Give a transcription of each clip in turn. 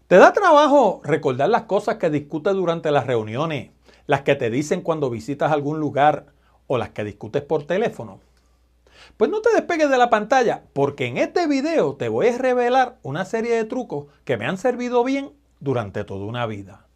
¿Te da trabajo recordar las cosas que discutes durante las reuniones, las que te dicen cuando visitas algún lugar o las que discutes por teléfono? Pues no te despegues de la pantalla, porque en este video te voy a revelar una serie de trucos que me han servido bien durante toda una vida.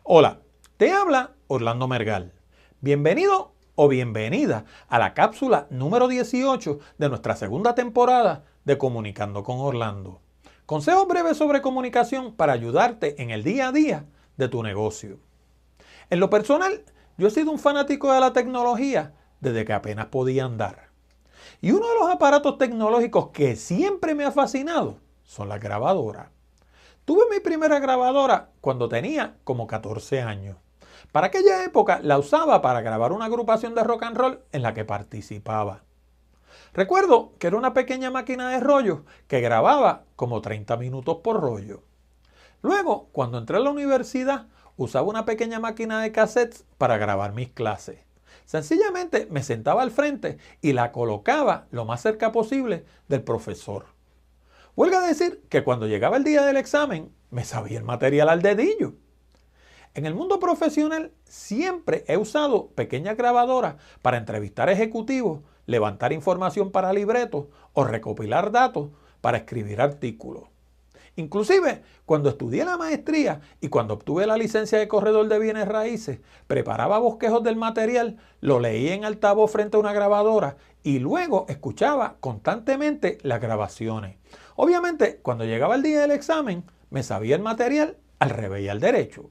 Hola, te habla Orlando Mergal. Bienvenido o bienvenida a la cápsula número 18 de nuestra segunda temporada de Comunicando con Orlando. Consejos breves sobre comunicación para ayudarte en el día a día de tu negocio. En lo personal, yo he sido un fanático de la tecnología desde que apenas podía andar. Y uno de los aparatos tecnológicos que siempre me ha fascinado son las grabadoras. Tuve mi primera grabadora cuando tenía como 14 años. Para aquella época la usaba para grabar una agrupación de rock and roll en la que participaba. Recuerdo que era una pequeña máquina de rollo que grababa como 30 minutos por rollo. Luego, cuando entré a la universidad, usaba una pequeña máquina de cassettes para grabar mis clases. Sencillamente me sentaba al frente y la colocaba lo más cerca posible del profesor. Huelga decir que cuando llegaba el día del examen, me sabía el material al dedillo. En el mundo profesional siempre he usado pequeñas grabadoras para entrevistar ejecutivos, levantar información para libretos o recopilar datos para escribir artículos. Inclusive, cuando estudié la maestría y cuando obtuve la licencia de corredor de bienes raíces, preparaba bosquejos del material, lo leía en altavoz frente a una grabadora y luego escuchaba constantemente las grabaciones. Obviamente, cuando llegaba el día del examen, me sabía el material al revés y al derecho.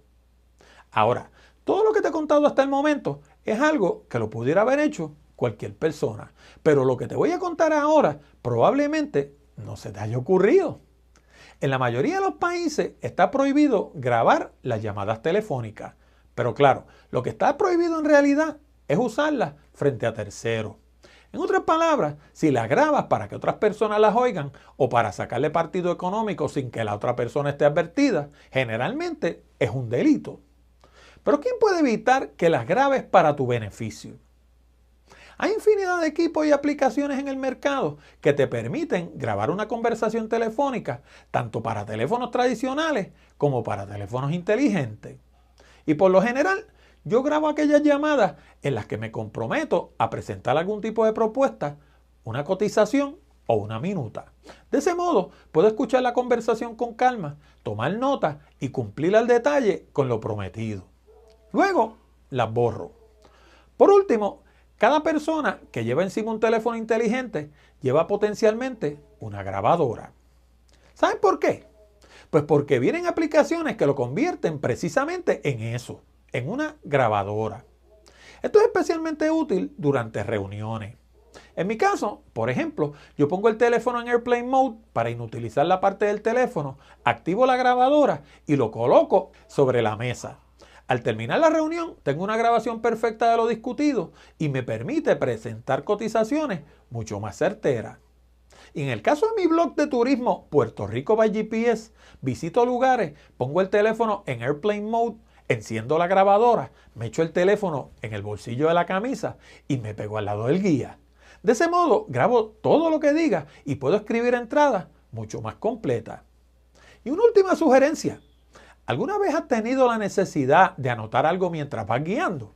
Ahora, todo lo que te he contado hasta el momento es algo que lo pudiera haber hecho cualquier persona, pero lo que te voy a contar ahora probablemente no se te haya ocurrido. En la mayoría de los países está prohibido grabar las llamadas telefónicas, pero claro, lo que está prohibido en realidad es usarlas frente a terceros. En otras palabras, si las grabas para que otras personas las oigan o para sacarle partido económico sin que la otra persona esté advertida, generalmente es un delito. Pero ¿quién puede evitar que las grabes para tu beneficio? Hay infinidad de equipos y aplicaciones en el mercado que te permiten grabar una conversación telefónica, tanto para teléfonos tradicionales como para teléfonos inteligentes. Y por lo general, yo grabo aquellas llamadas en las que me comprometo a presentar algún tipo de propuesta, una cotización o una minuta. De ese modo, puedo escuchar la conversación con calma, tomar notas y cumplir al detalle con lo prometido. Luego, las borro. Por último, cada persona que lleva encima un teléfono inteligente lleva potencialmente una grabadora. ¿Saben por qué? Pues porque vienen aplicaciones que lo convierten precisamente en eso, en una grabadora. Esto es especialmente útil durante reuniones. En mi caso, por ejemplo, yo pongo el teléfono en Airplane Mode para inutilizar la parte del teléfono, activo la grabadora y lo coloco sobre la mesa. Al terminar la reunión, tengo una grabación perfecta de lo discutido y me permite presentar cotizaciones mucho más certeras. Y en el caso de mi blog de turismo Puerto Rico by GPS, visito lugares, pongo el teléfono en Airplane Mode, enciendo la grabadora, me echo el teléfono en el bolsillo de la camisa y me pego al lado del guía. De ese modo, grabo todo lo que diga y puedo escribir entradas mucho más completas. Y una última sugerencia. ¿Alguna vez has tenido la necesidad de anotar algo mientras vas guiando?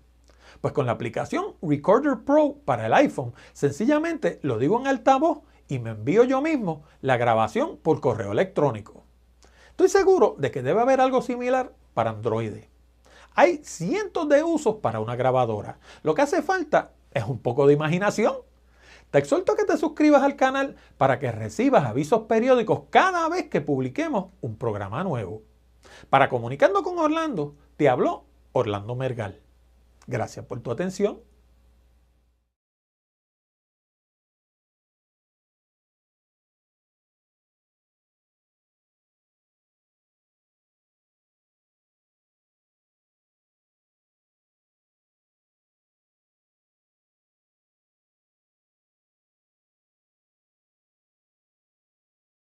Pues con la aplicación Recorder Pro para el iPhone, sencillamente lo digo en altavoz y me envío yo mismo la grabación por correo electrónico. Estoy seguro de que debe haber algo similar para Android. Hay cientos de usos para una grabadora. Lo que hace falta es un poco de imaginación. Te exhorto a que te suscribas al canal para que recibas avisos periódicos cada vez que publiquemos un programa nuevo. Para Comunicando con Orlando, te habló Orlando Mergal. Gracias por tu atención.